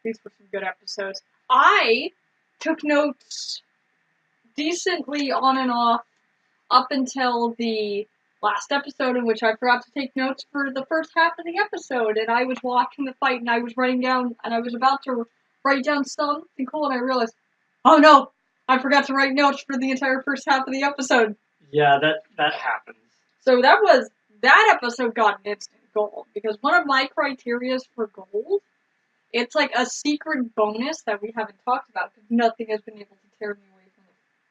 These were some good episodes. I took notes decently on and off up until the last episode, in which I forgot to take notes for the first half of the episode, and I was watching the fight, and I was writing down, and I was about to write down something cool, and I realized, oh no, I forgot to write notes for the entire first half of the episode. Yeah, that happens. So that episode got an instant gold, because one of my criterias for gold, it's like a secret bonus that we haven't talked about, because nothing has been able to tear me away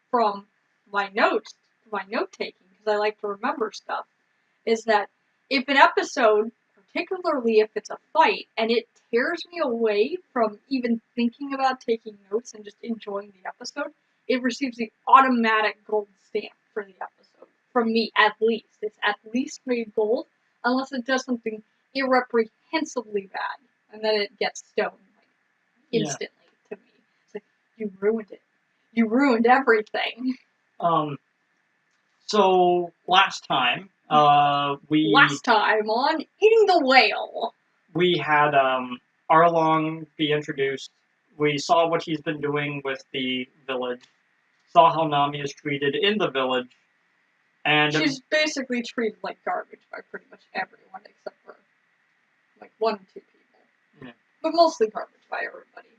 from my notes, my note-taking, because I like to remember stuff, is that if an episode, particularly if it's a fight, and it tears me away from even thinking about taking notes and just enjoying the episode, it receives the automatic gold stamp for the episode. From me, at least. It's at least made gold, unless it does something irreprehensibly bad, and then it gets stoned instantly to me. It's like, you ruined it. You ruined everything. So last time on Eating the Whale, we had Arlong be introduced. We saw what he's been doing with the village. Saw how Nami is treated in the village. And she's basically treated like garbage by pretty much everyone except for like 1 or 2 people. Yeah. But mostly garbage by everybody.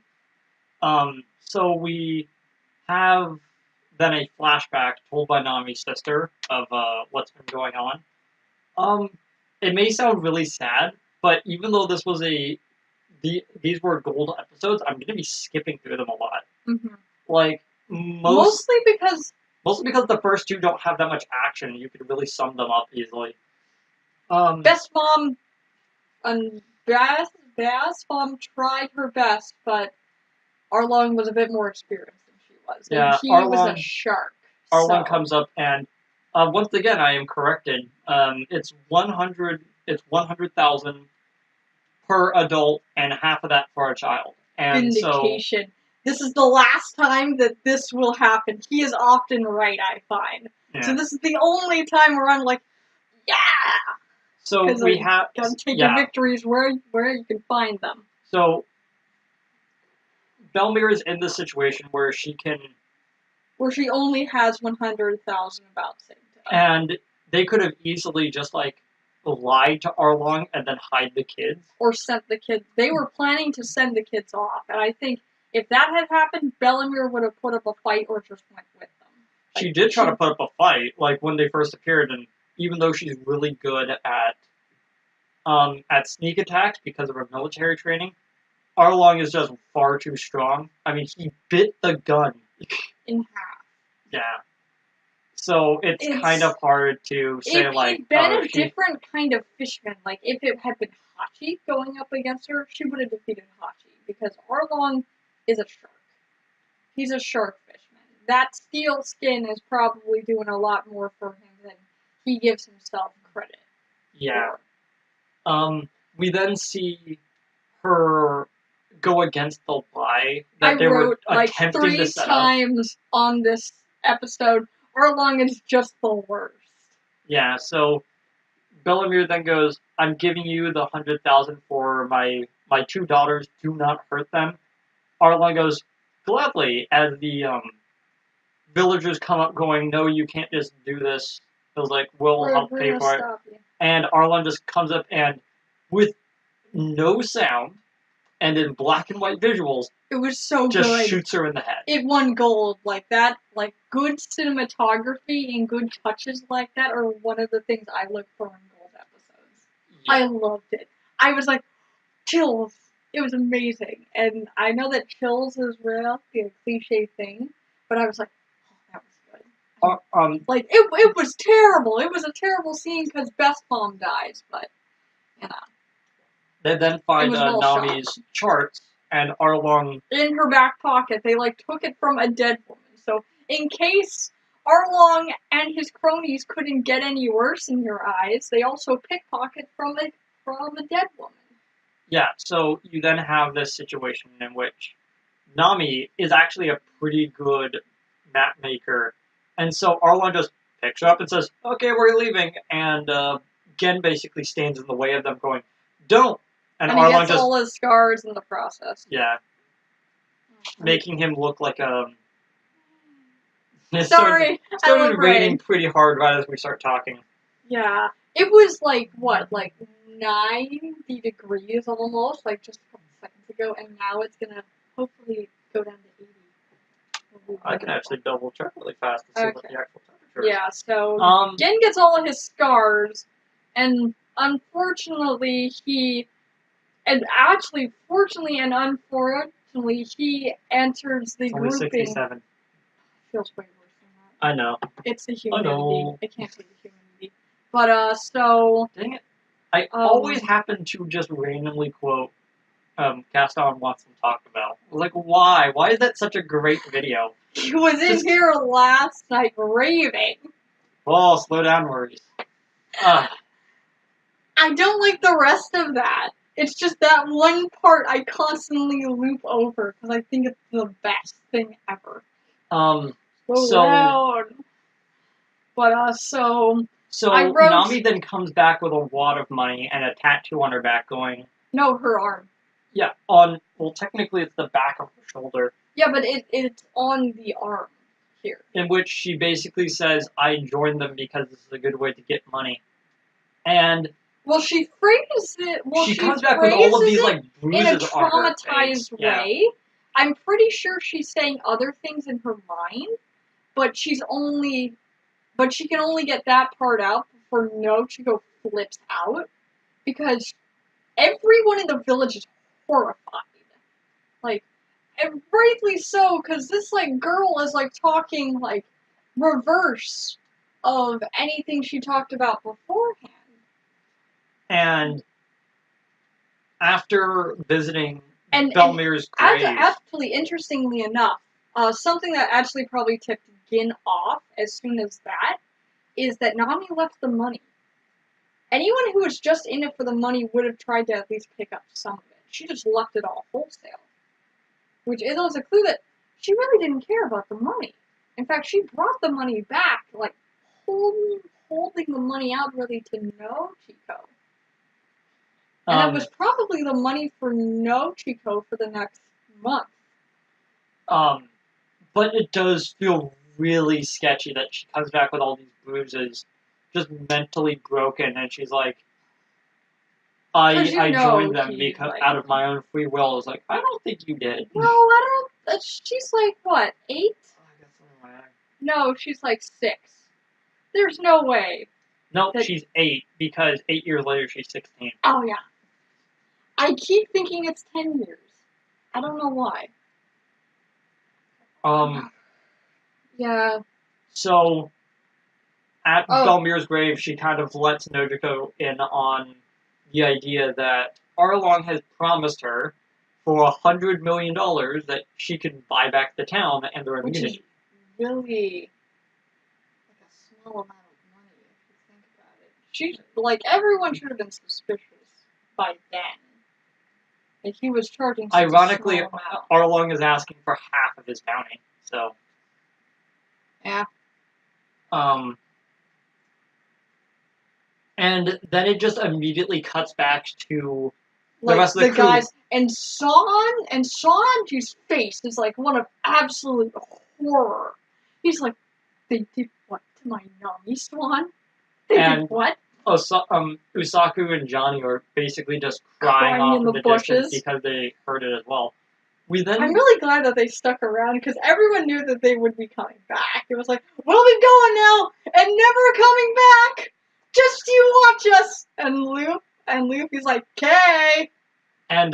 So we have then a flashback told by Nami's sister of what's been going on. It may sound really sad, but even though this was these were gold episodes, I'm gonna be skipping through them a lot. Mm-hmm. Like mostly because the first 2 don't have that much action. You could really sum them up easily. Best Mom and Bass Mom tried her best, but Arlong was a bit more experienced than she was. Yeah, and he was a shark. Arlong comes up and once again I am corrected. It's 100,000 per adult and half of that for a child. And vindication. This is the last time that this will happen. He is often right, I find. Yeah. So this is the only time where I'm like, yeah! So we have... Gotta take your victories where you can find them. So, Belmere is in this situation where she can... Where she only has 100,000 about the same time. And they could have easily just, like, lied to Arlong and then hide the kids. Or sent the kids. They were planning to send the kids off, and I think if that had happened, Bellemere would have put up a fight or just went with them. She did try to put up a fight, like when they first appeared, and even though she's really good at sneak attacks because of her military training, Arlong is just far too strong. I mean, he bit the gun in half. Yeah. So it's kind of hard to say, like... It'd been a different kind of Fishman. Like, if it had been Hachi going up against her, she would have defeated Hachi. Because Arlong is a shark. He's a shark Fishman. That steel skin is probably doing a lot more for him than he gives himself credit for. We then see her go against the lie that they were attempting to set up. I wrote 3 times on this episode, Arlong is just the worst. Yeah, so Bellemere then goes, I'm giving you the 100,000 for my 2 daughters, do not hurt them. Arlong goes, gladly, as the villagers come up going, no, you can't just do this. It was like, we'll help pay for it. And Arlong just comes up and, with no sound, and in black and white visuals, it was so just good. Shoots her in the head. It won gold. Like that, like good cinematography and good touches like that are one of the things I look for in gold episodes. Yeah. I loved it. I was like, chills. It was amazing. And I know that chills is really a cliche thing, but I was like, oh, that was good. Like, it was terrible. It was a terrible scene because Best Mom dies, but, you know. They then find Nami's charts, and Arlong... in her back pocket. They, like, took it from a dead woman. So, in case Arlong and his cronies couldn't get any worse in your eyes, they also pickpocket from a dead woman. Yeah, so you then have this situation in which Nami is actually a pretty good map maker, and so Arlong just picks her up and says, okay, we're leaving, and Gen basically stands in the way of them going, don't And he Arlong gets just all his scars in the process. yeah, making him look like it Sorry, I started love raining rain. pretty hard right as we start talking. Yeah, it was like what, like 90 degrees almost, like just a couple seconds ago, and now it's gonna hopefully go down to 80. I can actually double check really fast to see what the actual temperature is. Yeah, so Gen gets all of his scars, and unfortunately fortunately and unfortunately, he enters the It's only grouping. 67. Feels way worse than that. I know. It's the humidity. I know. It can't be the humidity. But so dang it! I always happen to just randomly quote Gaston Watson talked about. Like, why? Why is that such a great video? He was in here last night raving. Oh, slow down, Maurice. I don't like the rest of that. It's just that one part I constantly loop over because I think it's the best thing ever. Slow down. But so I wrote, Nami then comes back with a wad of money and a tattoo on her back going... No, her arm. Yeah, well, technically it's the back of her shoulder. Yeah, but it's on the arm here. In which she basically says, I joined them because this is a good way to get money. And... Well, she phrases it... Well, she comes back with all of these, like, bruises in a traumatized way. Yeah. I'm pretty sure she's saying other things in her mind, but she can only get that part out before Nochiko flips out, because everyone in the village is horrified. Like, and rightly so, because this, like, girl is, like, talking, like, reverse of anything she talked about beforehand. And after visiting Belmir's grave... Actually, interestingly enough, something that actually probably tipped Gin off as soon as that is that Nami left the money. Anyone who was just in it for the money would have tried to at least pick up some of it. She just left it all wholesale. Which is a clue that she really didn't care about the money. In fact, she brought the money back, like, holding the money out ready to Nochiko. And that was probably the money for Nochiko for the next month. But it does feel really sketchy that she comes back with all these bruises, just mentally broken, and she's like, I joined them because out of my own free will. I was like, I don't think you did. No, I don't. She's like, what, 8? I guess I'm right. No, she's like 6. There's no way. No, she's 8, because 8 years later she's 16. Oh, yeah. I keep thinking it's 10 years. I don't know why. Yeah. So, at Belmir's grave, she kind of lets Nochiko in on the idea that Arlong has promised her for $100 million that she can buy back the town and their immunity. Which is really like a small amount of money if you think about it. She, like, everyone should have been suspicious by then. Like, he was charging such ironically, a small amount. Arlong is asking for half of his bounty, so... Yeah. And then it just immediately cuts back to the rest of the crew. Guys, and Sanji's face is like one of absolute horror. He's like, they did what to my Nami Swan? They did what? Usaku and Johnny are basically just crying off in the distance because they heard it as well. I'm really glad that they stuck around, because everyone knew that they would be coming back. It was like, we'll be going now, and never coming back! Just you watch us! And Luffy's like, okay! And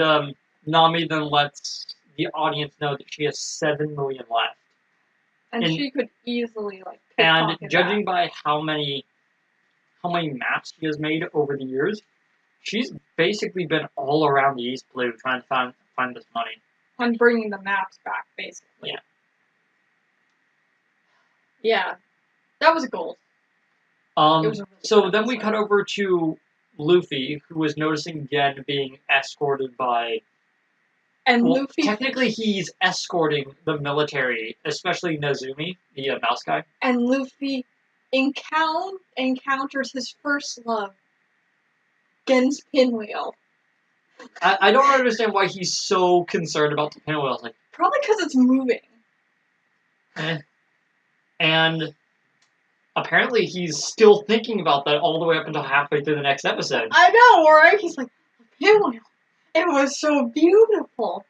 Nami then lets the audience know that she has 7 million left. And she could easily, like, and judging by how many maps she has made over the years, she's basically been all around the East Blue trying to find this money. And bringing the maps back, basically. Yeah. Yeah. That was a goal. So then we cut over to Luffy, who was noticing Gen being escorted by... Luffy... Technically, he's escorting the military, especially Nezumi, the mouse guy. And Luffy encounters his first love, Gen's pinwheel. I don't understand why he's so concerned about the pinwheels. Like, Probably because it's moving. And apparently he's still thinking about that all the way up until halfway through the next episode. I know, right? He's like, pinwheel. It was so beautiful.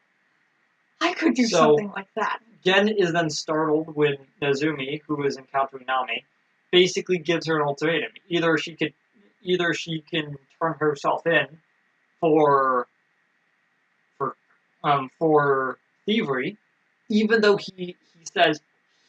I could do something like that. Gen is then startled when Nezumi, who is encountering Nami, basically gives her an ultimatum. Either she can turn herself in for thievery, even though he says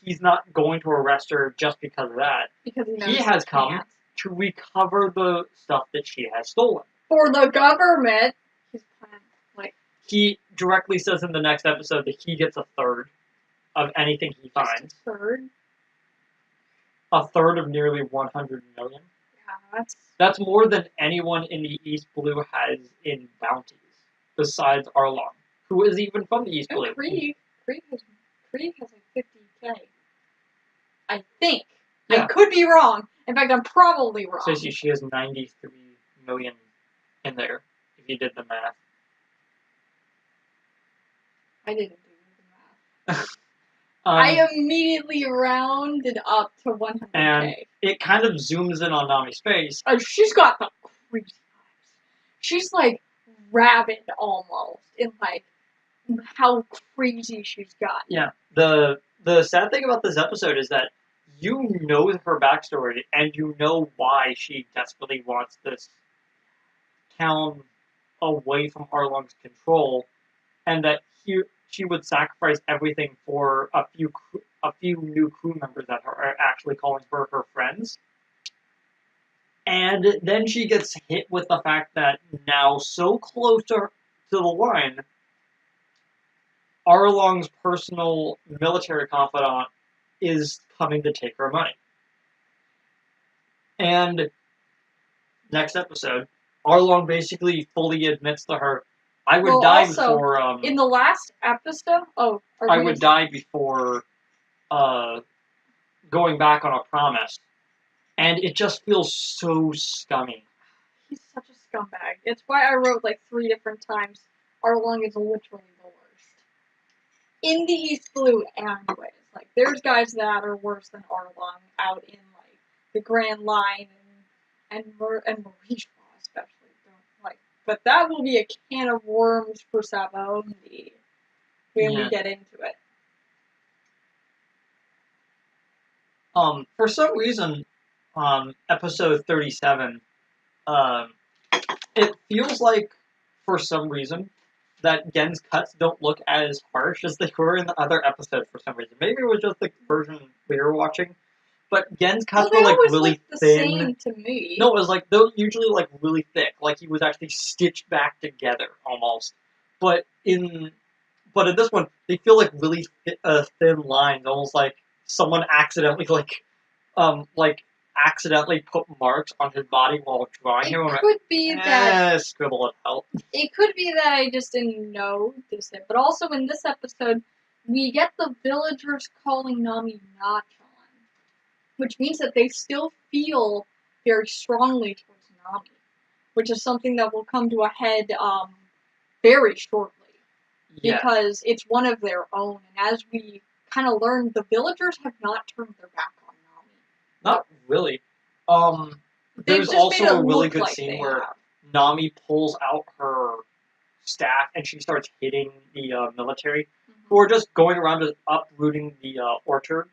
he's not going to arrest her just because of that. Because he has come to recover the stuff that she has stolen. For the government. His plan, like, he directly says in the next episode that he gets a third of anything he finds. A third? A third of nearly 100 million. Yeah, that's more than anyone in the East Blue has in bounties, besides Arlong, who is even from the East Blue. Krieg has like 50K. I think. Yeah. I could be wrong. In fact, I'm probably wrong. So she has 93 million in there, if you did the math. I didn't do the math. I immediately rounded up to 100K. And it kind of zooms in on Nami's face. She's got the crazy eyes. She's like rabid almost in like how crazy she's got. Yeah. The sad thing about this episode is that you know her backstory and you know why she desperately wants this town away from Arlong's control, and that she would sacrifice everything for a few new crew members that are actually calling her friends. And then she gets hit with the fact that now so close to the line, Arlong's personal military confidant is coming to take her money. And next episode, Arlong basically fully admits to her, I would die before... in the last episode... I would die before going back on a promise. And it just feels so scummy. He's such a scumbag. It's why I wrote like 3 different times, Arlong is literally the worst. In the East Blue, anyways. Like, there's guys that are worse than Arlong out in, like, the Grand Line and Maurice especially. Like, but that will be a can of worms for Savondi when we get into it. For some reason, episode 37, it feels like, for some reason, that Gen's cuts don't look as harsh as they were in the other episodes for some reason. Maybe it was just the version we were watching. But Gen's cuts were like really thin. Same to me. No, it was like they're usually like really thick, like he was actually stitched back together almost. But in this one, they feel like really thin lines, almost like someone accidentally accidentally put marks on his body while drawing him. It could be that scribble it out. It could be that I just didn't notice it, but also in this episode, we get the villagers calling Nami Nachon, which means that they still feel very strongly towards Nami, which is something that will come to a head very shortly, because it's one of their own, and as we kind of learned, the villagers have not turned their back on Nami. Not really. There's also a really good scene where Nami pulls out her staff and she starts hitting the military, who are just going around uprooting the orchard,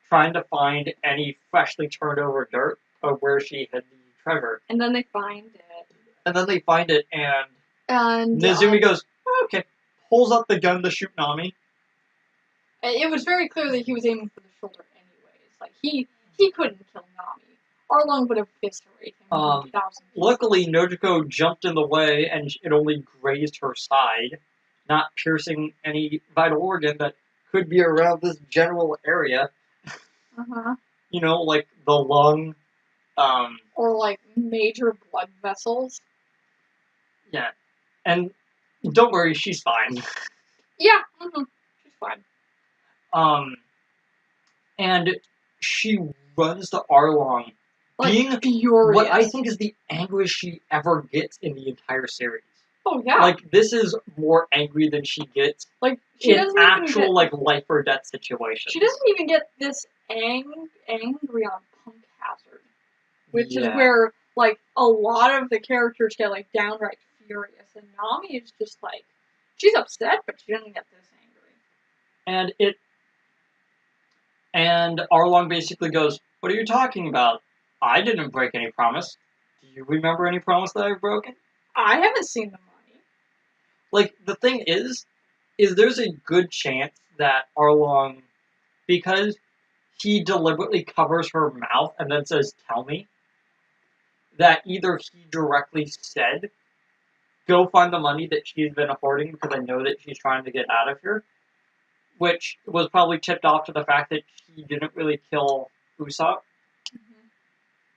trying to find any freshly turned over dirt of where she hid the treasure. And then they find it. And Nezumi goes, okay, pulls up the gun to shoot Nami. It was very clear that he was aiming for the shoulder anyways. Like, he couldn't kill Nami. Arlong would have eviscerated him. Luckily, Nojiko jumped in the way, and it only grazed her side, not piercing any vital organ that could be around this general area. You know, like the lung. Or like major blood vessels. Yeah. And don't worry, she's fine. Yeah, she's fine. And she runs to Arlong, like, being furious. What I think is the angriest she ever gets in the entire series. Oh yeah. Like, this is more angry than she gets Like she in doesn't actual even get, like life or death situations. She doesn't even get this angry on Punk Hazard, which is Yeah. where like a lot of the characters get like downright furious, and Nami is just like she's upset, but she doesn't get this angry. And Arlong basically goes, "What are you talking about? I didn't break any promise. Do you remember any promise that I've broken?" I haven't seen the money. Like, the thing is there's a good chance that Arlong, because he deliberately covers her mouth and then says, "Tell me," that either he directly said, "Go find the money that she's been hoarding because I know that she's trying to get out of here," which was probably tipped off to the fact that he didn't really kill Usopp,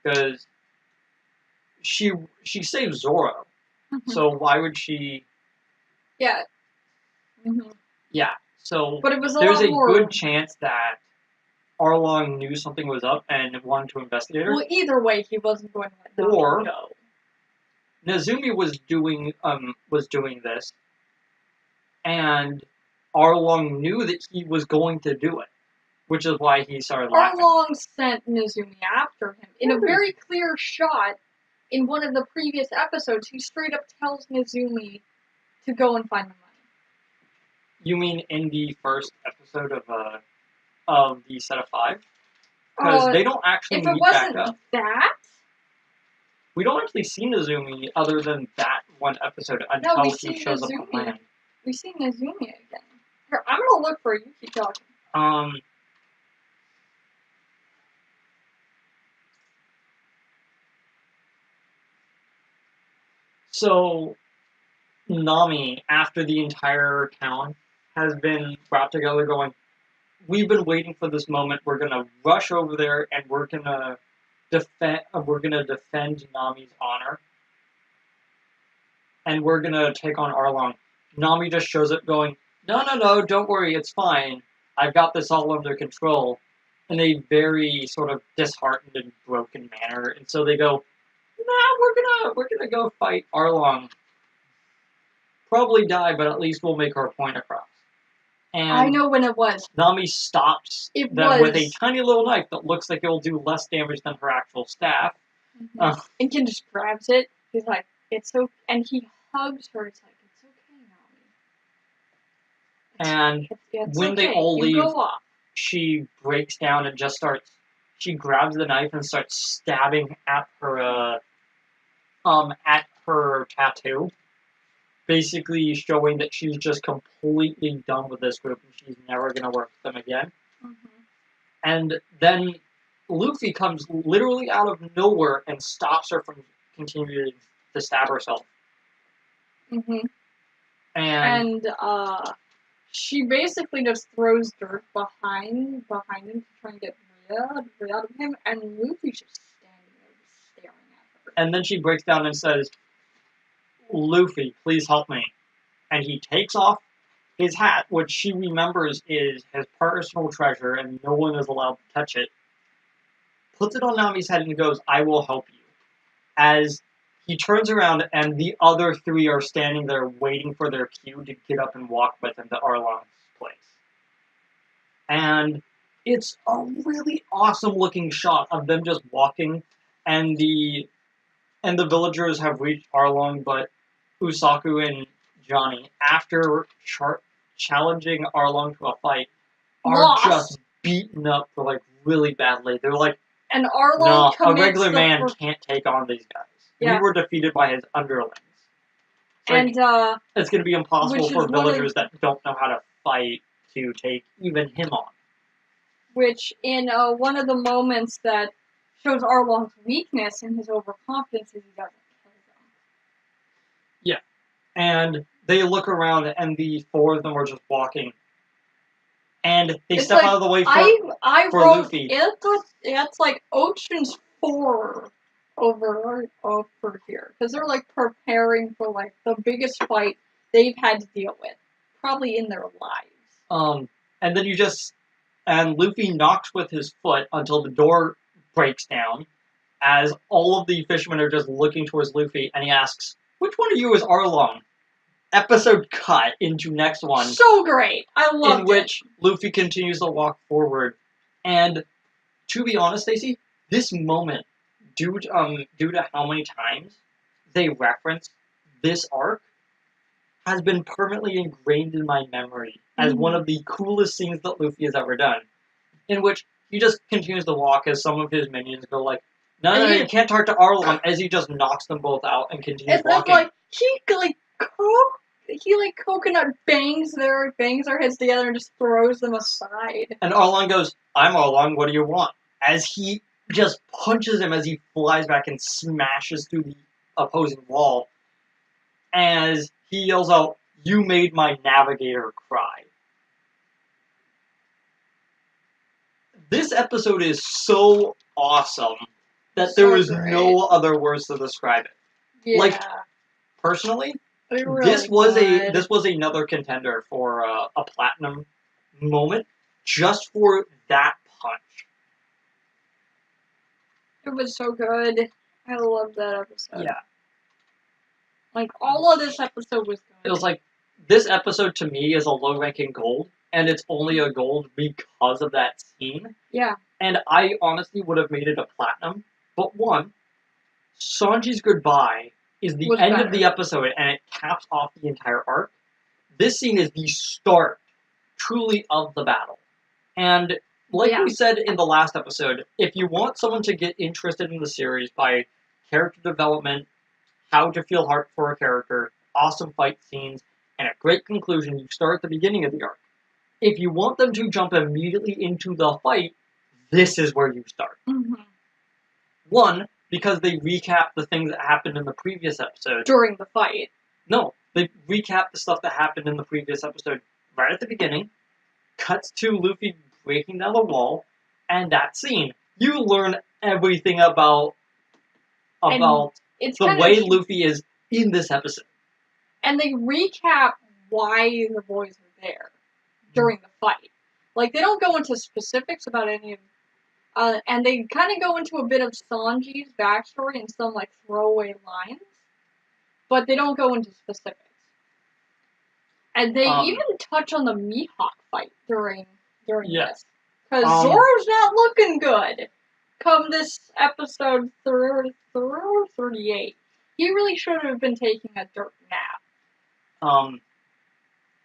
because she saved Zoro. So why would she? Yeah. Yeah. So But it was there's a more... good chance that Arlong knew something was up and wanted to investigate her. Well, either way, he wasn't going to let Nami go. Nezumi was doing this, and Arlong knew that he was going to do it, which is why he started laughing. Arlong sent Nezumi after him. In a very clear shot, in one of the previous episodes, he straight up tells Nezumi to go and find the money. You mean in the first episode of the set of 5? Because they don't actually meet back up. That? We don't actually see Nezumi other than that one episode until he shows up on land. We see Nezumi again. Here, I'm gonna look for it. You keep talking. So, Nami, after the entire town has been brought together going, "We've been waiting for this moment. We're gonna rush over there and we're gonna defend Nami's honor. And we're gonna take on Arlong." Nami just shows up going, No, don't worry, it's fine. I've got this all under control," in a very sort of disheartened and broken manner. And so they go, "Nah, we're gonna go fight Arlong. Probably die, but at least we'll make our point across." And I know when it was. Nami stops them with a tiny little knife that looks like it will do less damage than her actual staff. And Ken just grabs it. He's like, "It's so," and he hugs her. It's like, "It's okay, Nami." And when they all leave, she breaks down and just she grabs the knife and starts stabbing at her tattoo, basically showing that she's just completely done with this group and she's never gonna work with them again. And then Luffy comes literally out of nowhere and stops her from continuing to stab herself. And she basically just throws dirt behind him to try and get rid of him, and Luffy's just standing there just staring at her. And then she breaks down and says, "Luffy, please help me." And he takes off his hat, which she remembers is his personal treasure and no one is allowed to touch it, puts it on Nami's head and goes, "I will help you." As he turns around and the other 3 are standing there waiting for their cue to get up and walk with him to Arlong's place. And it's a really awesome looking shot of them just walking, and the villagers have reached Arlong, but Usaku and Johnny, after challenging Arlong to a fight, are just beaten up for like really badly. They're like, and Arlong "No, a regular man can't take on these guys. Yeah. We were defeated by his underlings." It's going to be impossible for villagers that don't know how to fight to take even him on. Which, in one of the moments that shows Arlong's weakness in his overconfidence, is he doesn't kill them. Yeah. And they look around, and the 4 of them are just walking. And they step out of the way for Luffy. It's like Ocean's 4 over here. Because they're like preparing for like the biggest fight they've had to deal with. Probably in their lives. And then and Luffy knocks with his foot until the door breaks down, as all of the fishermen are just looking towards Luffy, and he asks, "Which one of you is Arlong?" episode cut into next one. So great. I loved in which Luffy continues to walk forward. And to be honest, Stacey, this moment, due to how many times they reference this arc, has been permanently ingrained in my memory as one of the coolest scenes that Luffy has ever done. In which he just continues to walk as some of his minions go like, no, you can't talk to Arlong, as he just knocks them both out and continues walking. Like, he coconut bangs their heads together and just throws them aside. And Arlong goes, I'm Arlong, what do you want? As he just punches him as he flies back and smashes through the opposing wall. As he yells out, you made my navigator cry. This episode is so awesome that there is no other words to describe it. Yeah. Like, personally, really this was another contender for a platinum moment just for that punch. It was so good. I loved that episode. Yeah. Like, all of this episode was good. It was like, this episode to me is a low-ranking gold, and it's only a gold because of that scene. Yeah. And I honestly would have made it a platinum. But one, Sanji's goodbye is the end of the episode, and it caps off the entire arc. This scene is the start, truly, of the battle. And like we said in the last episode, if you want someone to get interested in the series by character development, how to feel heart for a character, awesome fight scenes, and a great conclusion, you start at the beginning of the arc. If you want them to jump immediately into the fight, this is where you start. Mm-hmm. One, because they recap the things that happened in the previous episode. During the fight. No, they recap the stuff that happened in the previous episode right at the beginning, cuts to Luffy breaking down the wall, and that scene. You learn everything about the way Luffy is in this episode. And they recap why the boys are there during the fight. Like, they don't go into specifics about any of... and they kind of go into a bit of Sanji's backstory and some, like, throwaway lines. But they don't go into specifics. And they even touch on the Mihawk fight during this. Because Zoro's not looking good. Come this episode 38. He really should have been taking a dirt nap.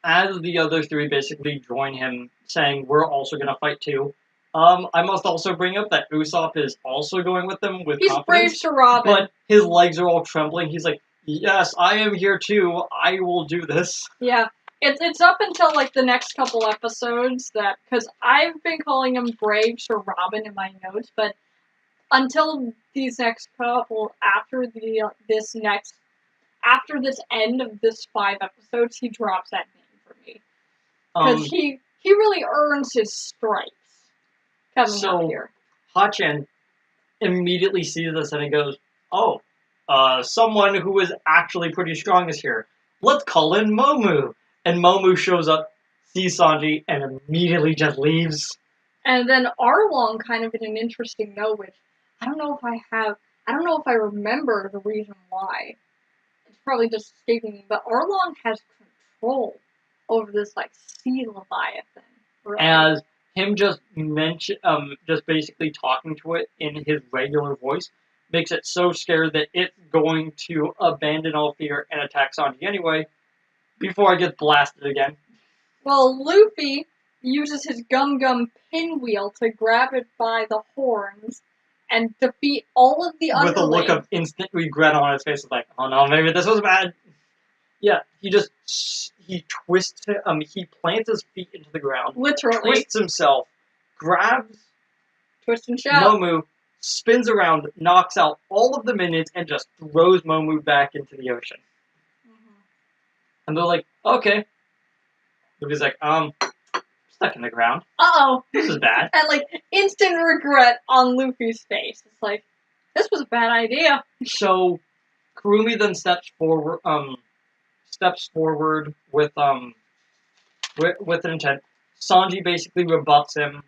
As the other three basically join him, saying, we're also going to fight too. I must also bring up that Usopp is also going with them with confidence. He's brave to Robin. But his legs are all trembling. He's like, yes, I am here too. I will do this. Yeah. It's up until, like, the next couple episodes that... Because I've been calling him Brave Sir Robin in my notes, but until these next couple... After this end of this 5 episodes, he drops that name for me. Because he really earns his stripes coming up here. Hachan immediately sees this and he goes, oh, someone who is actually pretty strong is here. Let's call in Momu. And Momu shows up, sees Sanji, and immediately just leaves. And then Arlong, kind of in an interesting note, which I don't know if I remember the reason why. It's probably just escaping me, but Arlong has control over this, like, sea leviathan. Right? As him just basically talking to it in his regular voice makes it so scared that it's going to abandon all fear and attack Sanji anyway, before I get blasted again. Well, Luffy uses his Gum pinwheel to grab it by the horns and defeat all of the underlings. With a look of instant regret on his face, it's like, oh no, maybe this was bad. Yeah, he twists him, he plants his feet into the ground. Literally. Twists himself, grabs Twist and shout. Momu, spins around, knocks out all of the minions, and just throws Momu back into the ocean. And they're like, okay. Luffy's like, stuck in the ground. Uh-oh. This is bad. And, like, instant regret on Luffy's face. It's like, this was a bad idea. So, Kurumi then steps forward with an intent. Sanji basically rebuffs him.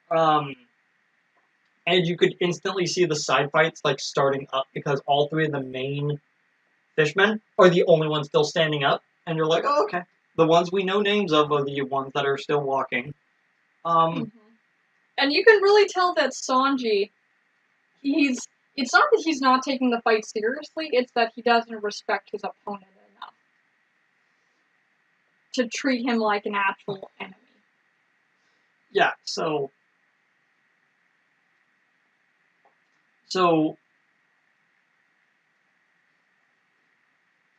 And you could instantly see the side fights, like, starting up, because all three of the main fishmen are the only ones still standing up, and you're like, oh, okay. The ones we know names of are the ones that are still walking. And you can really tell that Sanji, it's not that he's not taking the fight seriously, it's that he doesn't respect his opponent enough to treat him like an actual enemy. Yeah, so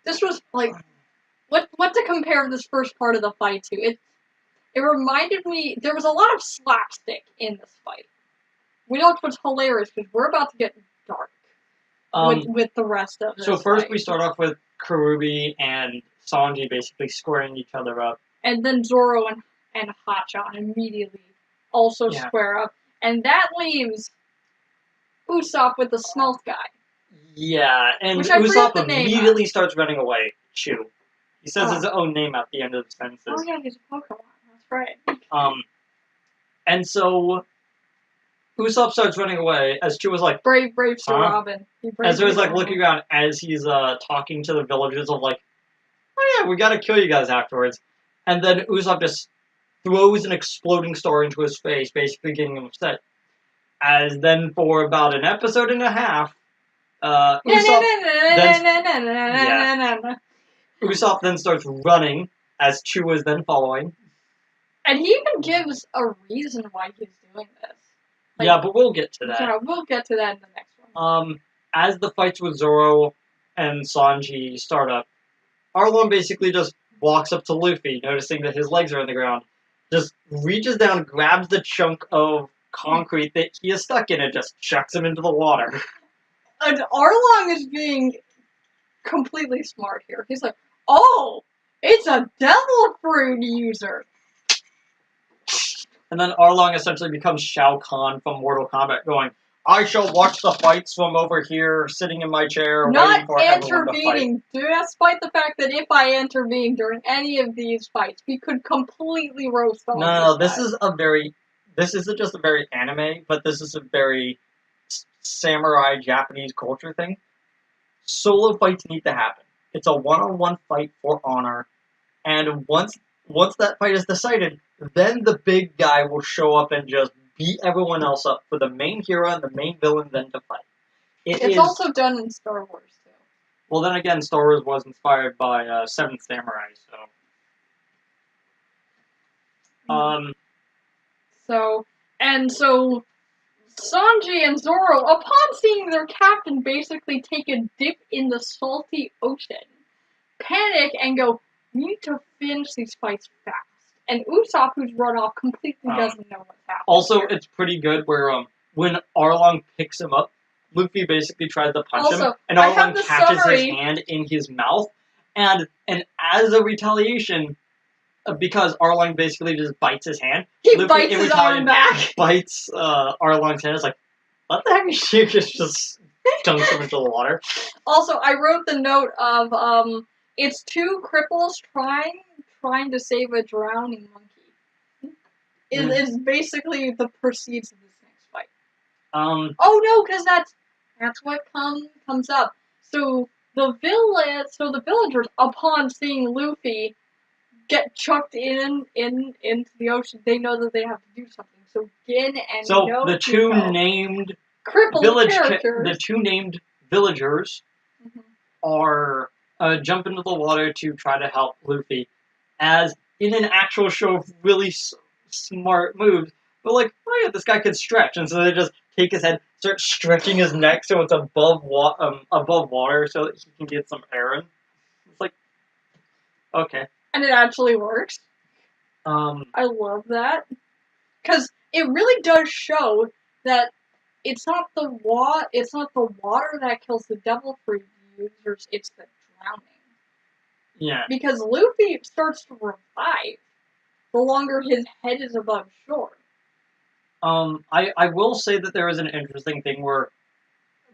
this was like what to compare this first part of the fight to. It reminded me, there was a lot of slapstick in this fight. We know what's hilarious because we're about to get dark with the rest of this. So first fight. we start off with Karubi and Sanji basically squaring each other up. And then Zoro and Hachan immediately also square up. And that leaves Usopp with the Smelt guy. Yeah, and Usopp immediately starts running away. Chew. He says his own name at the end of the sentences. Oh yeah, he's a Pokemon. That's right. And so Usopp starts running away as Chew was like, brave Sir Robin. As Zero's like looking around as he's talking to the villagers of like, oh yeah, we gotta kill you guys afterwards. And then Usopp just throws an exploding star into his face, basically getting him upset. As then for about an episode and a half, Usopp then starts running as Chew is then following. And he even gives a reason why he's doing this. Like, yeah, but we'll get to that. Yeah, we'll get to that in the next one. As the fights with Zoro and Sanji start up, Arlong basically just walks up to Luffy, noticing that his legs are on the ground, just reaches down, grabs the chunk of concrete that he is stuck in, and just chucks him into the water. And Arlong is being completely smart here. He's like, oh, it's a devil fruit user. And then Arlong essentially becomes Shao Kahn from Mortal Kombat, going, I shall watch the fights from over here, sitting in my chair, waiting for everyone to fight. Despite the fact that if I intervened during any of these fights, we could completely roast all No, this isn't just a very anime, but this is a very samurai Japanese culture thing. Solo fights need to happen. It's a one-on-one fight for honor, and once that fight is decided, then the big guy will show up and just beat everyone else up for the main hero and the main villain then to fight. It's also done in Star Wars, too. Well, then again, Star Wars was inspired by Seventh Samurai, so... So Sanji and Zoro, upon seeing their captain basically take a dip in the salty ocean, panic and go, we need to finish these fights fast. And Usopp, who's run off, completely doesn't know what's happening. Also, it's pretty good where when Arlong picks him up, Luffy basically tries to punch him, and Arlong catches his hand in his mouth, and as a retaliation, because Arlong basically just bites his hand, Luffy bites his arm back. Bites Arlong's hand. It's like, what the heck? She just dunks him into the water. Also, I wrote the note of it's two cripples trying to save a drowning monkey. It is basically the proceeds of this next fight. Oh no, because that's what comes up. So the villagers, upon seeing Luffy get chucked into the ocean, they know that they have to do something. So Gin and the two named villagers are jump into the water to try to help Luffy, as in an actual show of really smart moves. But like, oh yeah, this guy can stretch, and so they just take his head, start stretching his neck so it's above water, so that he can get some air in. It's like, okay. And it actually works. I love that. Because it really does show that it's not the water that kills the devil fruit users, it's the drowning. Yeah. Because Luffy starts to revive the longer his head is above shore. I will say that there is an interesting thing where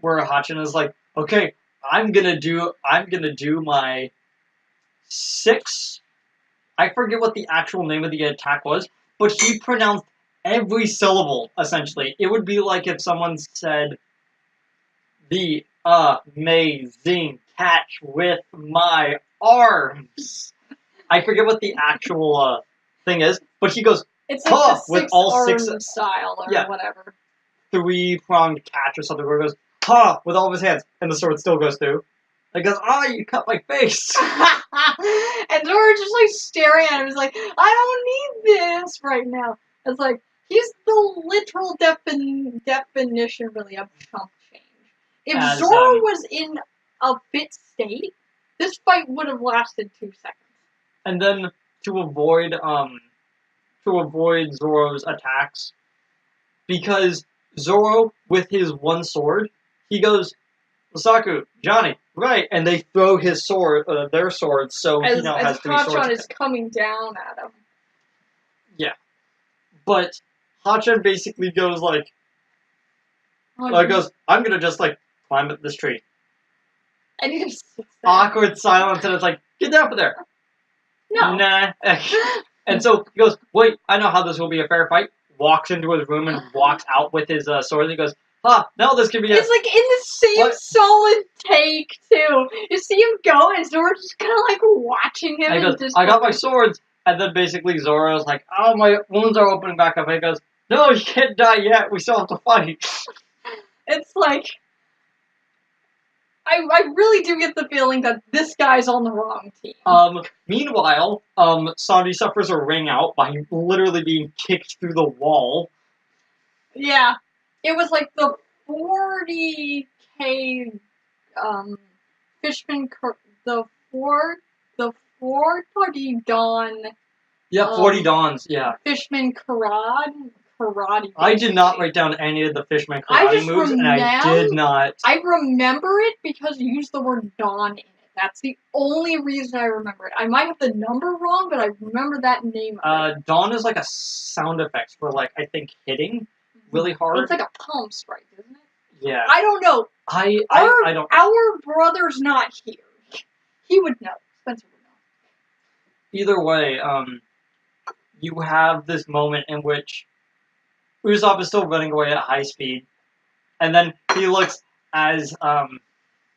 Hachan is like, okay, I'm gonna do my 6. I forget what the actual name of the attack was, but he pronounced every syllable, essentially. It would be like if someone said the amazing catch with my arms. I forget what the actual thing is, but he goes, It's like huh, the with six all arm six style or yeah. whatever. 3-pronged catch or something where he goes, huh, with all of his hands, and the sword still goes through. He goes, you cut my face. And Zoro's just like staring at him. He's like, I don't need this right now. It's like, he's the literal definition, really, of chump change. If Zoro was in a fit state, this fight would have lasted 2 seconds. And then to avoid Zoro's attacks, because Zoro with his one sword, he goes, Saku, Johnny, right, and they throw his sword, their swords, so he now has 3 swords. Hachan is coming down at him. Yeah, but Hachan basically goes like, goes, I'm gonna just like climb up this tree. And he just sits there. Awkward silence, and it's like, get down from there. No. Nah. And so he goes, wait, I know how this will be a fair fight. Walks into his room and walks out with his sword. And he goes, no, this can be It's like in the same solid take, too. You see him go, and Zoro's just kind of like watching him. And he goes, I got my swords. And then basically Zoro's like, oh, my wounds are opening back up. And he goes, no, you can't die yet. We still have to fight. It's like, I really do get the feeling that this guy's on the wrong team. Meanwhile, Sanji suffers a ring out by literally being kicked through the wall. Yeah. It was like the 40k, Fishman, the 40 Dawn. Yeah, 40 Dawns, yeah. Fishman karate. I did not write down any of the Fishman karate moves, and I did not. I remember it because you used the word Dawn in it. That's the only reason I remember it. I might have the number wrong, but I remember that name. Dawn is like a sound effect for, like, I think hitting really hard. It's like a palm strike, isn't it? Yeah. I don't know. I don't. Our brother's not here. He would know. Spencer would know. Either way, you have this moment in which Usopp is still running away at high speed, and then he looks as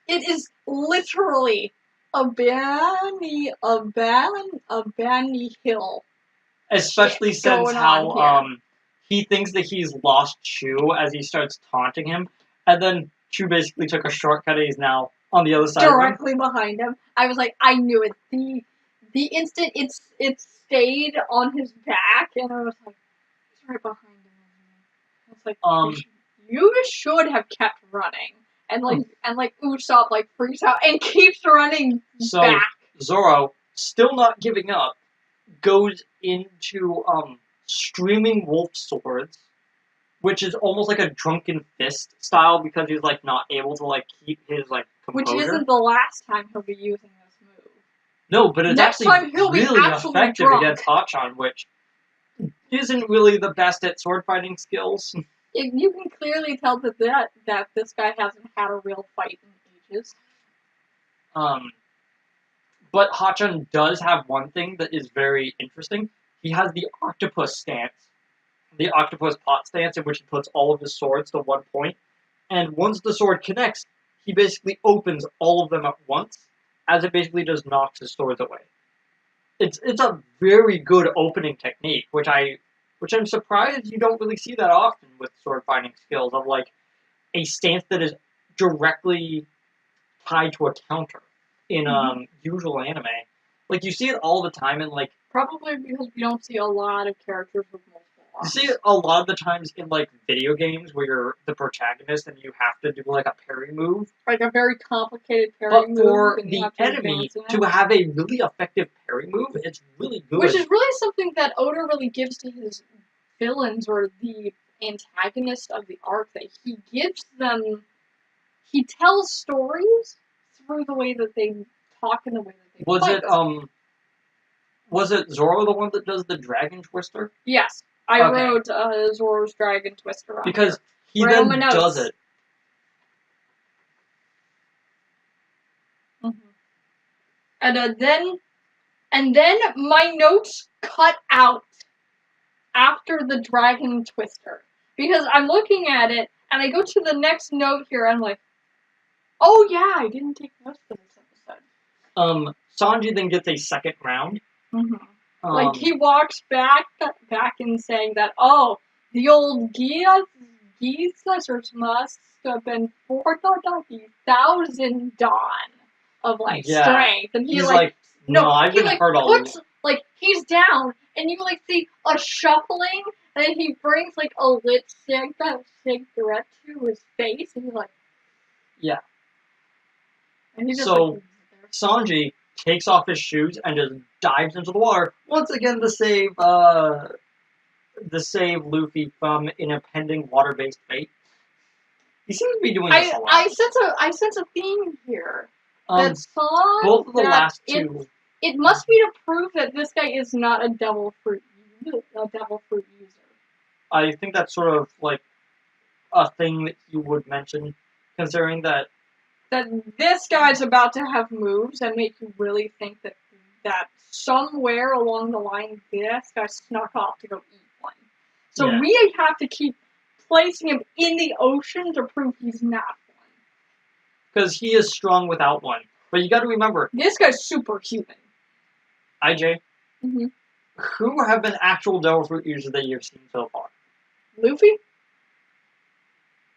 It is literally a Banny hill. Especially since how he thinks that he's lost Chu as he starts taunting him, and then Chu basically took a shortcut and he's now on the other side directly behind him. I was like, I knew it. The instant it stayed on his back, and I was like, he's right behind him. I was like, you should have kept running, and Usopp like freaks out and keeps running back. Zoro, still not giving up, goes into streaming wolf swords, which is almost like a drunken fist style because he's like not able to like keep his like composure. Which isn't the last time he'll be using this move. No, but it's Next actually time he'll really be absolutely effective drunk. against Hachan, which isn't really the best at sword fighting skills. You can clearly tell that this guy hasn't had a real fight in ages. But Hachan does have one thing that is very interesting. He has the octopus stance, the octopus pot stance, in which he puts all of his swords to one point. And once the sword connects, he basically opens all of them at once, as it basically just knocks his swords away. It's a very good opening technique, which I'm surprised you don't really see that often with sword fighting skills, of like a stance that is directly tied to a counter in usual anime. Like you see it all the time in like probably because we don't see a lot of characters with multiple arms. You see it a lot of the times in like video games where you're the protagonist and you have to do like a parry move. Like a very complicated parry move. But for the enemy to have a really effective parry move, it's really good. Which is really something that Oda really gives to his villains or the antagonist of the arc, that he gives them, he tells stories through the way that they talk and the way that they fight. Was it Zoro the one that does the Dragon Twister? Yes. I wrote Zoro's Dragon Twister on because he then does it. And then my notes cut out after the Dragon Twister. Because I'm looking at it, and I go to the next note here, and I'm like, Oh yeah, I didn't take notes for this episode. Sanji then gets a second round. Like he walks back in saying that, oh, the old geezers must have been 40,000 dawn of like strength, and he's like, no, I've been hurt all puts like he's down, and you like see a shuffling, and then he brings like a lit cigarette to his face, and he's like, yeah, and he just so Sanji takes off his shoes and just dives into the water once again to save Luffy from an impending water-based fate. He seems to be doing this a lot. I sense a theme here. That song, both of the last two. It must be to prove that this guy is not a devil fruit user. I think that's sort of like a thing that you would mention, considering that this guy's about to have moves that make you really think that somewhere along the line this guy snuck off to go eat one. So we have to keep placing him in the ocean to prove he's not one. Because he is strong without one. But you got to remember, this guy's superhuman. IJ, who have been actual devil fruit users that you've seen so far? Luffy,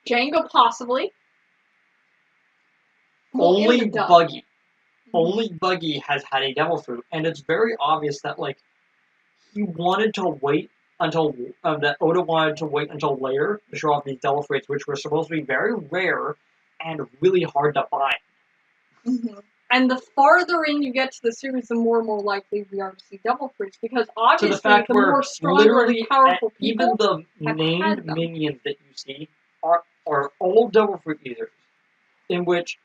Django possibly. Only Buggy. Only Buggy has had a devil fruit, and it's very obvious that like he wanted to wait until that Oda wanted to wait until later to show off these devil fruits, which were supposed to be very rare and really hard to find. And the farther in you get to the series, the more and more likely we are to see devil fruits, because obviously the more stronger and powerful people, even the named minions that you see are all devil fruit users, in which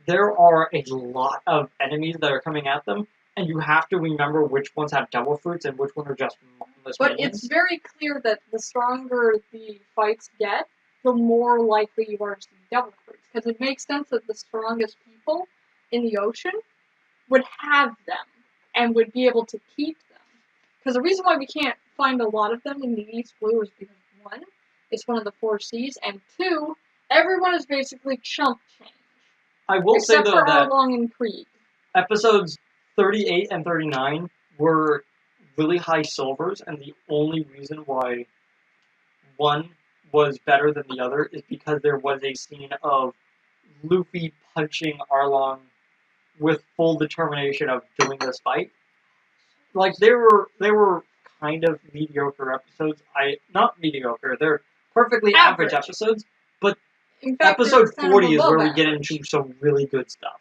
there are a lot of enemies that are coming at them, and you have to remember which ones have devil fruits and which ones are just mindless minions. It's very clear that the stronger the fights get, the more likely you are to see devil fruits, because it makes sense that the strongest people in the ocean would have them and would be able to keep them. Because the reason why we can't find a lot of them in the East Blue is because, one, it's one of the 4 seas, and two, everyone is basically chump change. I will say, though, that Arlong and Krieg. Episodes 38 and 39 were really high silvers, and the only reason why one was better than the other is because there was a scene of Luffy punching Arlong with full determination of doing this fight. Like, they were kind of mediocre episodes. Not mediocre, they're perfectly average episodes, but in fact, episode 40 is where we get into some really good stuff.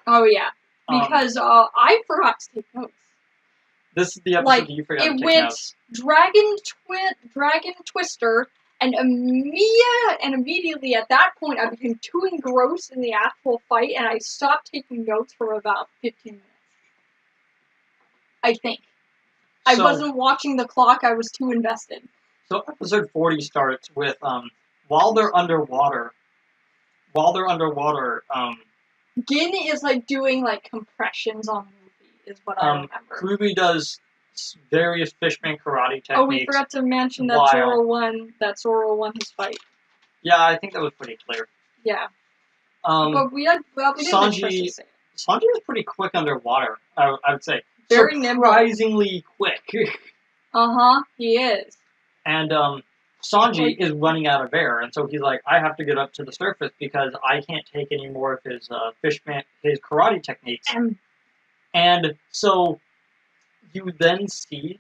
Oh yeah, because I forgot to take notes. This is the episode you forgot to take notes. It went Dragon Twister, and immediately at that point I became too engrossed in the actual fight, and I stopped taking notes for about 15 minutes. I think. I wasn't watching the clock, I was too invested. So episode 40 starts with, while they're underwater, Gin is like doing like compressions on Luffy, is what I remember. Kurubi does various Fishman karate techniques. Oh, we forgot to mention that Zoro won his fight. Yeah, I think that was pretty clear. Yeah. But we didn't Sanji was pretty quick underwater, I would say. Very surprisingly quick. He is. And Sanji is running out of air, and so he's like, I have to get up to the surface because I can't take any more of his his karate techniques. And so you then see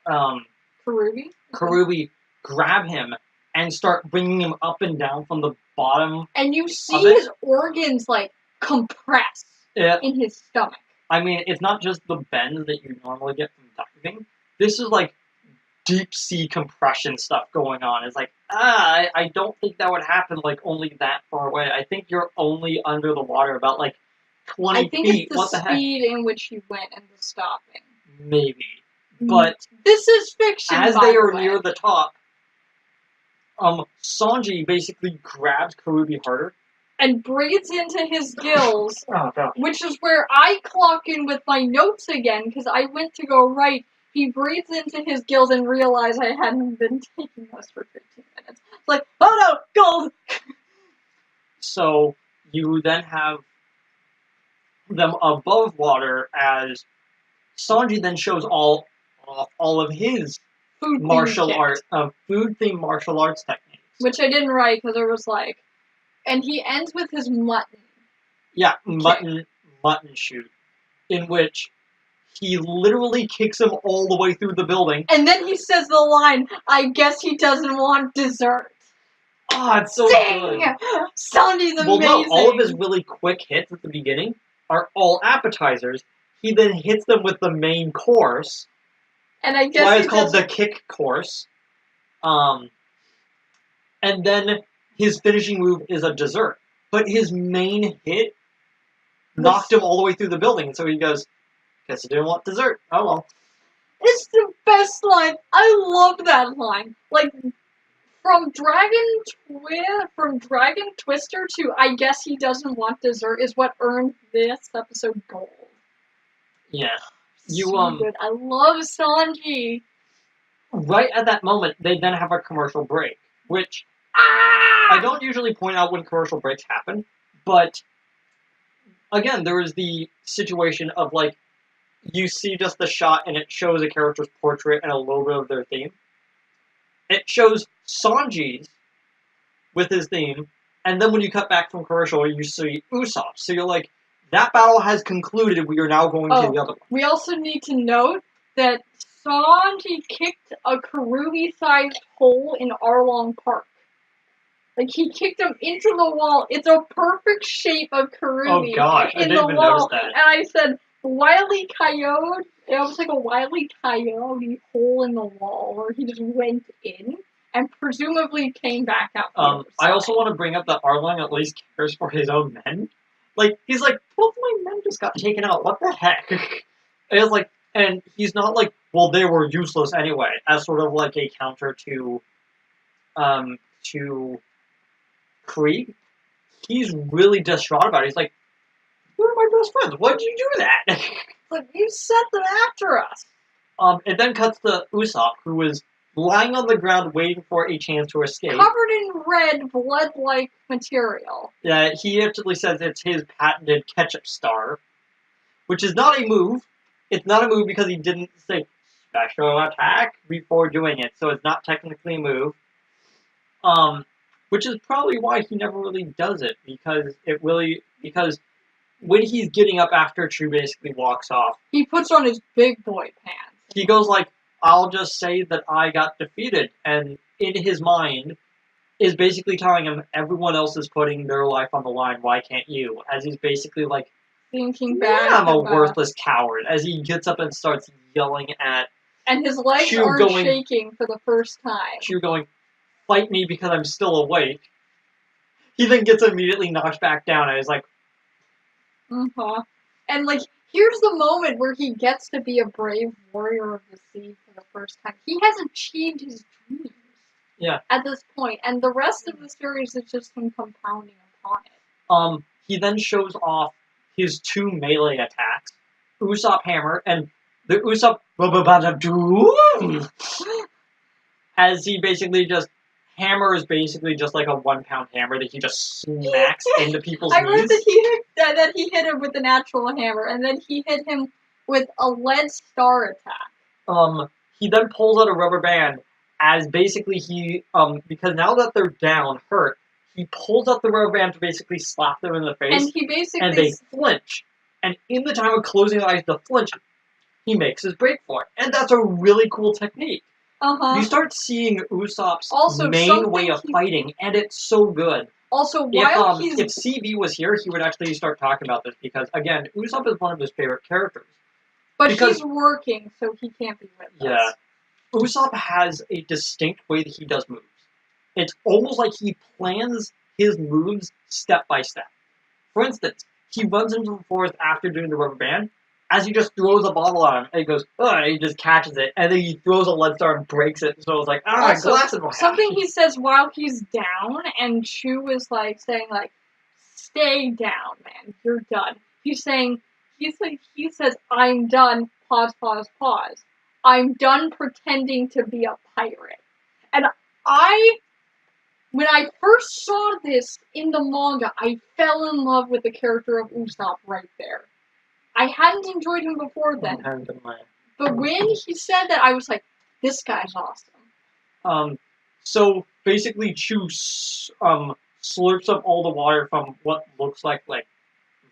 Kurubi grab him and start bringing him up and down from the bottom. And you see his organs like compress in his stomach. I mean, it's not just the bends that you normally get from diving. This is like deep sea compression stuff going on. It's like, I don't think that would happen like only that far away. I think you're only under the water about like 20 feet. I think it's the speed in which he went and the stopping. Maybe. But this is fiction. As they are near the top, Sanji basically grabs Kurubi harder and breathes into his gills, which is where I clock in with my notes again, because I went to go right. He breathes into his gills and realized I hadn't been taking this for 15 minutes. It's like, oh no, gold! So you then have them above water as Sanji then shows all of his Food food-themed martial arts techniques. Which I didn't write because it was like, and he ends with his mutton. Yeah, mutton shoot, in which he literally kicks him all the way through the building. And then he says the line, "I guess he doesn't want dessert." Ah, it's so Dang! good. Sanji's amazing. Well, no, all of his really quick hits at the beginning are all appetizers. He then hits them with the main course. And I guess why it's called the kick course. And then his finishing move is a dessert. But his main hit knocked him all the way through the building. And so he goes, guess he didn't want dessert. Oh well. It's the best line. I love that line. Like, from Dragon Twister to I guess he doesn't want dessert is what earned this episode gold. Yeah. Good. I love Sanji. Right at that moment, they then have a commercial break, which I don't usually point out when commercial breaks happen, but again, there is the situation of like you see just the shot and it shows a character's portrait and a little bit of their theme. It shows Sanji's with his theme, and then when you cut back from commercial, you see Usopp. So you're like, that battle has concluded, we are now going to the other one. We also need to note that Sanji kicked a Karubi-sized hole in Arlong Park. Like, he kicked him into the wall. It's a perfect shape of Karubi I didn't even notice that. And I said, Wile E. Coyote. It was like a Wile E. Coyote hole in the wall where he just went in and presumably came back out. I also want to bring up that Arlong at least cares for his own men. Like, he's like, both my men just got taken out. What the heck? It's like, and he's not like, well, they were useless anyway, as sort of like a counter to Krieg. He's really distraught about it. He's like, you're my best friends. Why'd you do that? Like, you sent them after us. It then cuts to Usopp, who is lying on the ground waiting for a chance to escape. Covered in red, blood-like material. Yeah, he actually says it's his patented ketchup star, which is not a move. It's not a move because he didn't say special attack before doing it, so it's not technically a move. Which is probably why he never really does it, because when he's getting up after True basically walks off, he puts on his big boy pants. He goes like, I'll just say that I got defeated, and in his mind is basically telling him everyone else is putting their life on the line, why can't you? As he's basically like, thinking back. I'm a worthless coward. As he gets up and starts yelling at and his legs are shaking for the first time. Chew going, fight me because I'm still awake. He then gets immediately knocked back down, and he's like, And like, here's the moment where he gets to be a brave warrior of the sea for the first time. He has achieved his dreams. Yeah. At this point, and the rest of the series is just him compounding upon it. He then shows off his two melee attacks, Usopp Hammer and the Usopp as he basically just hammers basically just like a 1 pound hammer that he just smacks into people's knees. I read that he hit him with a natural hammer, and then he hit him with a lead star attack. He then pulls out a rubber band as basically he because now that they're down, hurt, he pulls out the rubber band to basically slap them in the face. And they flinch. And in the time of closing their eyes to flinch, he makes his break for it. And that's a really cool technique. You start seeing Usopp's main way of fighting, and it's so good. Also, if CB was here, he would actually start talking about this, because, again, Usopp is one of his favorite characters. But he's working, so he can't be with us. Yeah. Usopp has a distinct way that he does moves. It's almost like he plans his moves step by step. For instance, he runs into the forest after doing the rubber band, as he just throws a bottle on him, and he goes, and he just catches it, and then he throws a lead star and breaks it, so it's like, glass of something he says while he's down, and Chew is like, saying like, stay down, man, you're done. He says, I'm done, pause. I'm done pretending to be a pirate. And I when I first saw this in the manga, I fell in love with the character of Usopp right there. I hadn't enjoyed him before then, but when he said that, I was like, this guy's awesome. So basically, Chu slurps up all the water from what looks like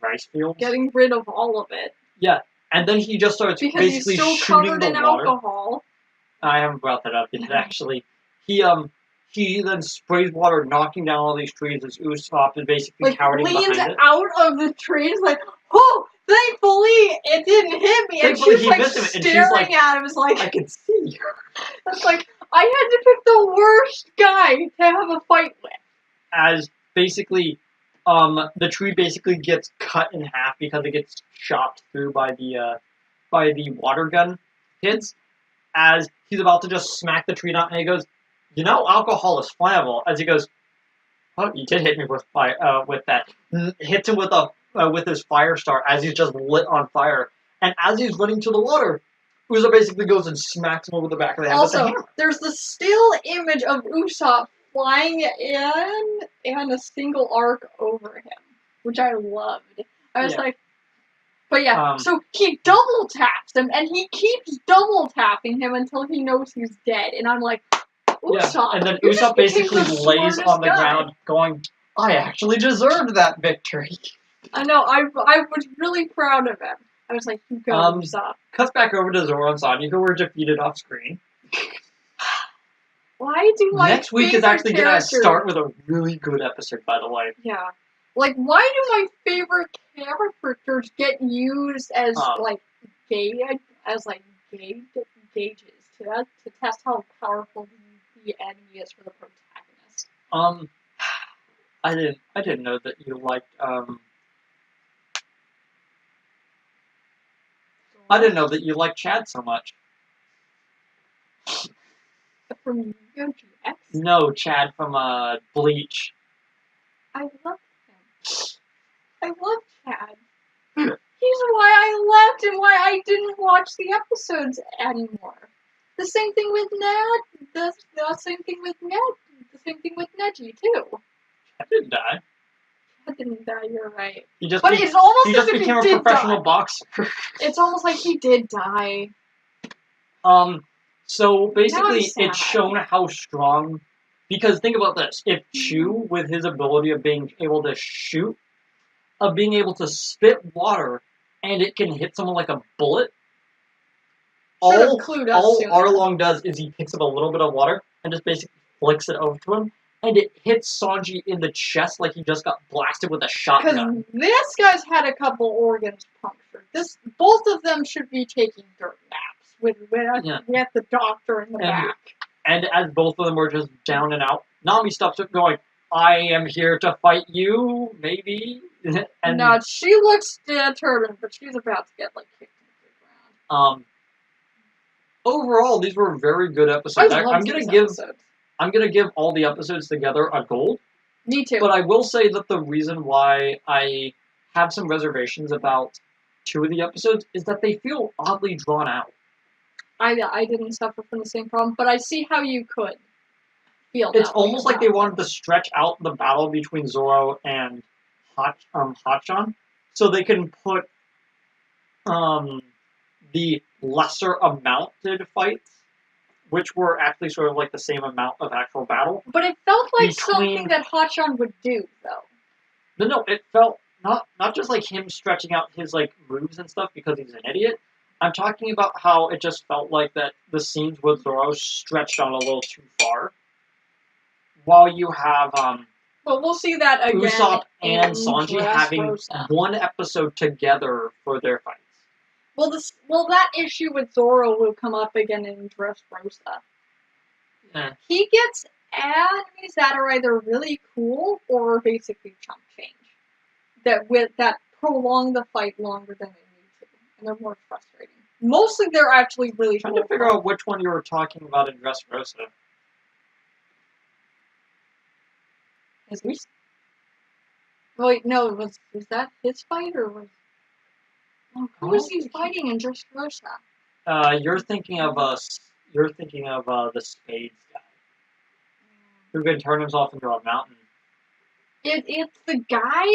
rice fields, getting rid of all of it. Yeah, and then he just starts because basically he's still shooting covered the in water. alcohol. I haven't brought that up yet. Actually, he then sprays water, knocking down all these trees as Usopp is basically cowering behind it. Leans out of the trees like, oh, thankfully it didn't hit me. And she's like staring at him, like, I can see you. It's like, I had to pick the worst guy to have a fight with. As basically, the tree basically gets cut in half because it gets chopped through by the water gun hits. As he's about to just smack the tree down, and he goes, "You know, alcohol is flammable." As he goes, "Oh, you did hit me with that." Hits him with his fire star as he's just lit on fire, and as he's running to the water, Usopp basically goes and smacks him over the back of the head. Also, there's the still image of Usopp flying in and a single arc over him, which I loved. I was like, but yeah, so he double taps him, and he keeps double tapping him until he knows he's dead, and I'm like, Usopp. Yeah. And then Usopp basically lays on the ground, going, "I actually deserved that victory." I know. I was really proud of him. I was like, "You go, Usopp." Cuts back over to Zoro and Sanji, who were defeated off screen. Why do my next week is actually going to start with a really good episode, by the way. Yeah. Like, why do my favorite characters get used as gauges to test how powerful the enemy is for the protagonist? I didn't know that you liked I didn't know that you liked Chad so much. From Yoji X? No, Chad from Bleach. I love him. I love Chad. He's why I left and why I didn't watch the episodes anymore. The same thing with Ned. The same thing with Ned. The same thing with Neji too. Chad didn't die. Chad didn't die. You're right. It's almost he just became a professional boxer. It's almost like he did die. So basically, it's shown how strong. Because think about this: if Chu, with his ability of being able to shoot, of being able to spit water, and it can hit someone like a bullet. All Arlong does is he picks up a little bit of water and just basically flicks it over to him, and it hits Sanji in the chest like he just got blasted with a shotgun. Because this guy's had a couple organs punctured. Both of them should be taking dirt naps with the doctor in the back. And as both of them were just down and out, Nami stops up going, "I am here to fight you, maybe." And no, she looks determined, but she's about to get kicked into the ground. Overall, these were very good episodes. I'm gonna give all the episodes together a gold. Me too. But I will say that the reason why I have some reservations about 2 of the episodes is that they feel oddly drawn out. I didn't suffer from the same problem, but I see how you could feel. It's almost like they wanted to stretch out the battle between Zoro and Hachan, so they can put the lesser amounted fights, which were actually sort of like the same amount of actual battle. But it felt like something that Hachan would do, though. No, it felt not just like him stretching out his moves and stuff because he's an idiot. I'm talking about how it just felt like that the scenes with Zoro stretched on a little too far. While you have but we'll see that again. Usopp and Sanji having one episode together for their fights. Well, that issue with Zoro will come up again in Dressrosa. Yeah. He gets enemies that are either really cool or basically chump change. That prolong the fight longer than they need to, and they're more frustrating. Mostly, they're actually really cool. I'm trying to figure out which one you were talking about in Dressrosa. Wait, no, was that his fight or was? Who was he fighting in Dressrosa? You're thinking of the Spades guy. who can turn himself into a mountain. It's the guy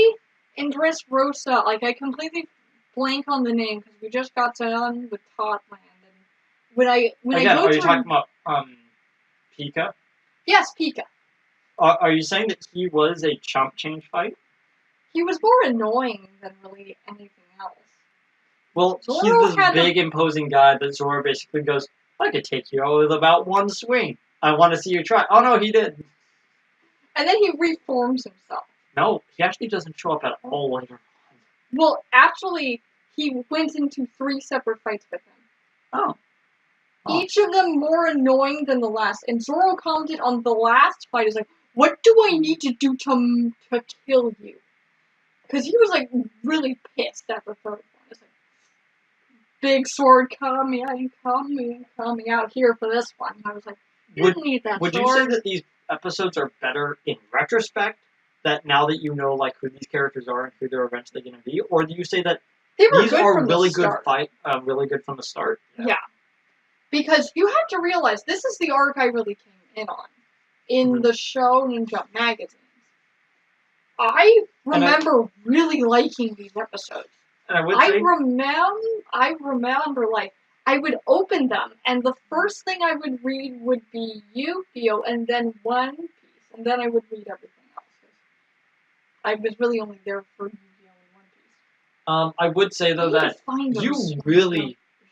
in Dressrosa. Like, I completely blank on the name because we just got done with Totland. And when I Again, go are you to talking about Pika? yes, Pika. Are you saying that he was a chump change fight? He was more annoying than really anything else. Well, Zoro he's this had big, imposing guy that Zoro basically goes, I could take you out with about one swing. I want to see you try. Oh, no, he didn't. And then he reforms himself. No, he actually doesn't show up at all later. Well, actually, he went into 3 separate fights with him. Oh. Each of them more annoying than the last. And Zoro commented on the last fight, is like, what do I need to do to kill you? Because he was, like, really pissed at the third one. It's like, big sword coming out here for this one. And I was like, you didn't need that Would sword. you say that these episodes are better in retrospect, that now that you know, like, who these characters are and who they're eventually going to be? Or do you say that They were these good are from really the good start. really good from the start? Yeah. Because you have to realize, this is the arc I really came in on. In the Shonen Jump magazines. I remember really liking these episodes. And I remember, like, I would open them, and the first thing I would read would be Yu-Gi-Oh! And then One Piece, and then I would read everything else. I was really only there for Yu-Gi-Oh! And One Piece. I would say, though, that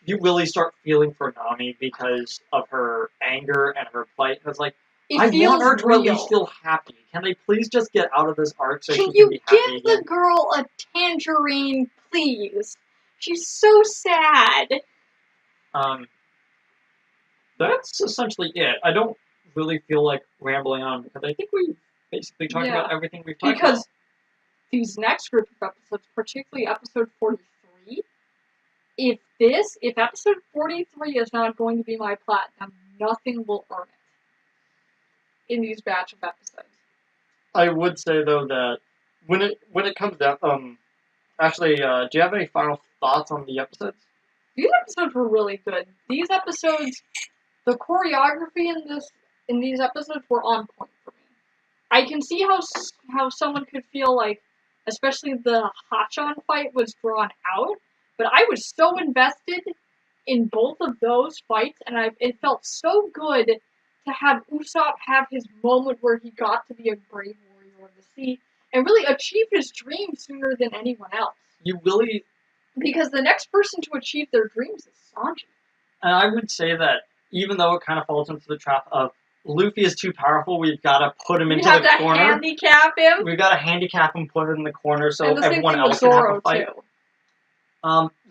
you really start feeling for Nami because of her anger and her plight. It's like, I want her to at least feel happy. Can they please just get out of this arc so she can be happy again? Can you give the girl a tangerine, please? She's so sad. That's essentially it. I don't really feel like rambling on because I think we basically talked about everything we've talked about. Because these next group of episodes, particularly episode 43, if episode 43 is not going to be my platinum, nothing will earn it in these batch of episodes. I would say, though, that when it comes down, actually, do you have any final thoughts on the episodes? These episodes were really good. These episodes, the choreography in these episodes were on point for me. I can see how someone could feel like, especially the Hachan fight was drawn out, but I was so invested in both of those fights, and it felt so good to have Usopp have his moment where he got to be a brave warrior of the sea and really achieve his dream sooner than anyone else. Because the next person to achieve their dreams is Sanji. And I would say that even though it kind of falls into the trap of Luffy is too powerful, we've got to put him into the corner. We have to handicap him. We've got to handicap him, put him in the corner so and the everyone else can have a fight.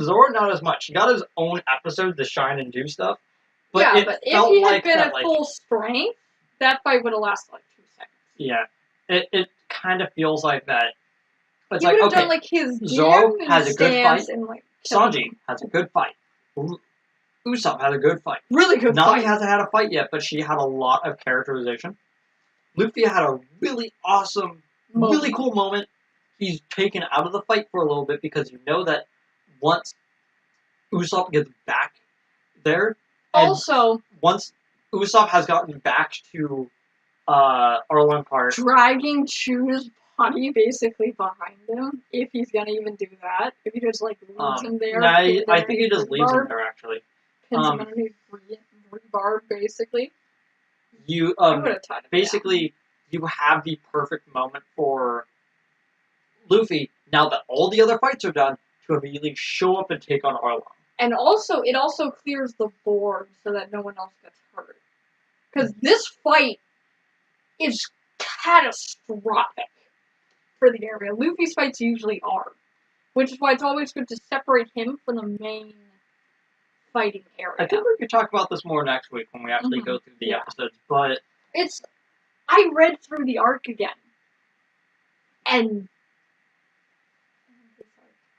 Zoro not as much. He got his own episode to shine and do stuff. But but if he had been at full strength, that fight would have lasted like 2 seconds. Yeah. It kind of feels like that. It's he would have done like his Zoro has a good fight. And, like, Sanji has a good fight. Usopp had a good fight. Really good fight. Nami hasn't had a fight yet, but she had a lot of characterization. Luffy had a really awesome, really cool moment. He's taken out of the fight for a little bit because you know that once Usopp gets back there, once Usopp has gotten back to Arlong Park, dragging Chu's body basically behind him, if he's gonna even do that, if he just like leaves him there. Nah, I think he just leaves him there actually. Pins him underneath rebar, basically. You basically you have the perfect moment for Luffy, now that all the other fights are done, to immediately show up and take on Arlong. And it also clears the board so that no one else gets hurt. Because this fight is catastrophic for the area. Luffy's fights usually are. Which is why it's always good to separate him from the main fighting area. I think we could talk about this more next week when we actually go through the episodes, but I read through the arc again. And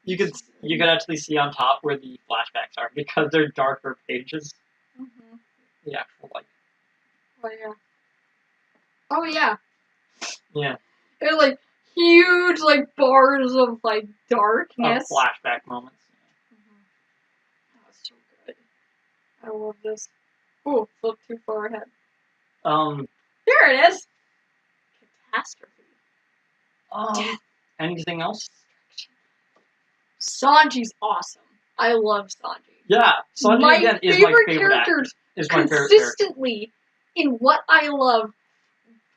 you could actually see on top where the flashbacks are because they're darker pages. Mm-hmm. The actual like. Oh yeah. Oh yeah. Yeah. They're like huge like bars of like darkness. Flashback moments. Mm-hmm. Oh, it's so good. I love this. Oh, flip too far ahead. There it is. catastrophe. Anything else? Sanji's awesome. I love Sanji. Yeah, Sanji again is my favorite characters actor. Is my favorite character. Consistently, in what I love,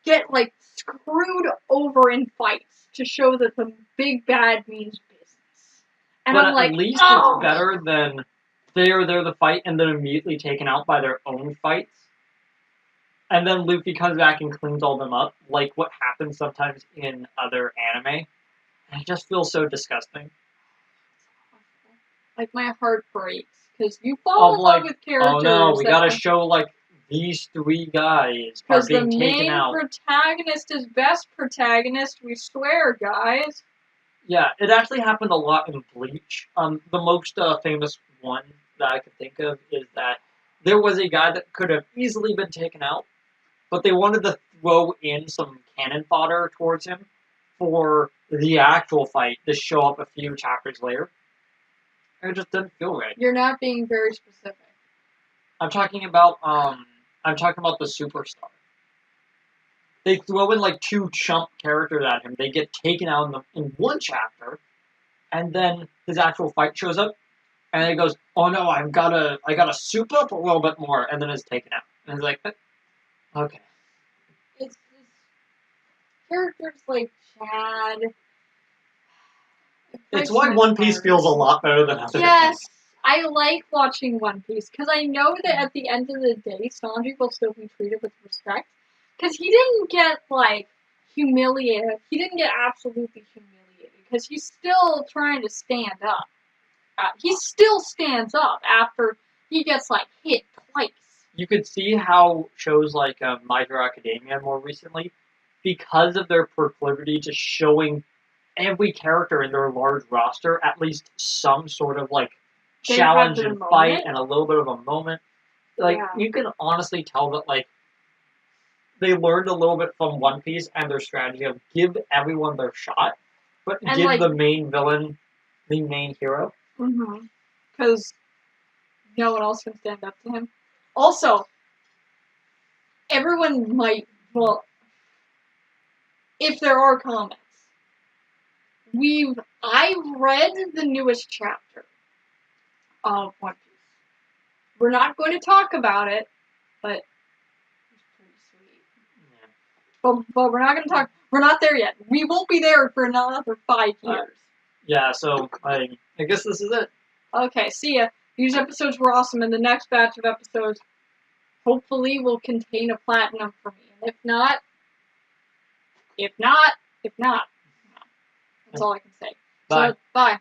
get like screwed over in fights to show that the big bad means business. And but I'm like, at least oh! It's better than they are there to fight and then immediately taken out by their own fights. And then Luffy comes back and cleans all them up, like what happens sometimes in other anime. And it just feels so disgusting. Like, my heart breaks. Because you fall in love with characters. Oh no, we gotta show, like, these three guys are being taken out. Because the main protagonist is best protagonist, we swear, guys. Yeah, it actually happened a lot in Bleach. The most famous one that I could think of is that there was a guy that could have easily been taken out, but they wanted to throw in some cannon fodder towards him for the actual fight to show up a few chapters later. It just didn't feel right. You're not being very specific. I'm talking about the superstar. They throw in like two chump characters at him. They get taken out in one chapter, and then his actual fight shows up, and he goes, "Oh no, I gotta soup up a little bit more," and then it's taken out. And it's like, okay. It's characters like Chad. It's why One Piece feels a lot better than other Yes, I like watching One Piece because I know that at the end of the day, Sanji will still be treated with respect. Because he didn't get, like, humiliated. He didn't get absolutely humiliated. Because he's still trying to stand up. He still stands up after he gets, like, hit twice. You could see how shows like My Hero Academia more recently, because of their proclivity to showing every character in their large roster at least some sort of, like, challenge and fight and a little bit of a moment. Like, you can honestly tell that, like, they learned a little bit from One Piece and their strategy of give everyone their shot, but and give like, the main villain the main hero. Because no one else can stand up to him. Also, everyone might, well, if there are comments, I've read the newest chapter of One Piece. We're not going to talk about it, but But we're not going to talk. We're not there yet. We won't be there for another 5 years. Yeah, so I guess this is it. Okay, see ya. These episodes were awesome, and the next batch of episodes hopefully will contain a platinum for me. And if not, that's all I can say. Bye. So, bye.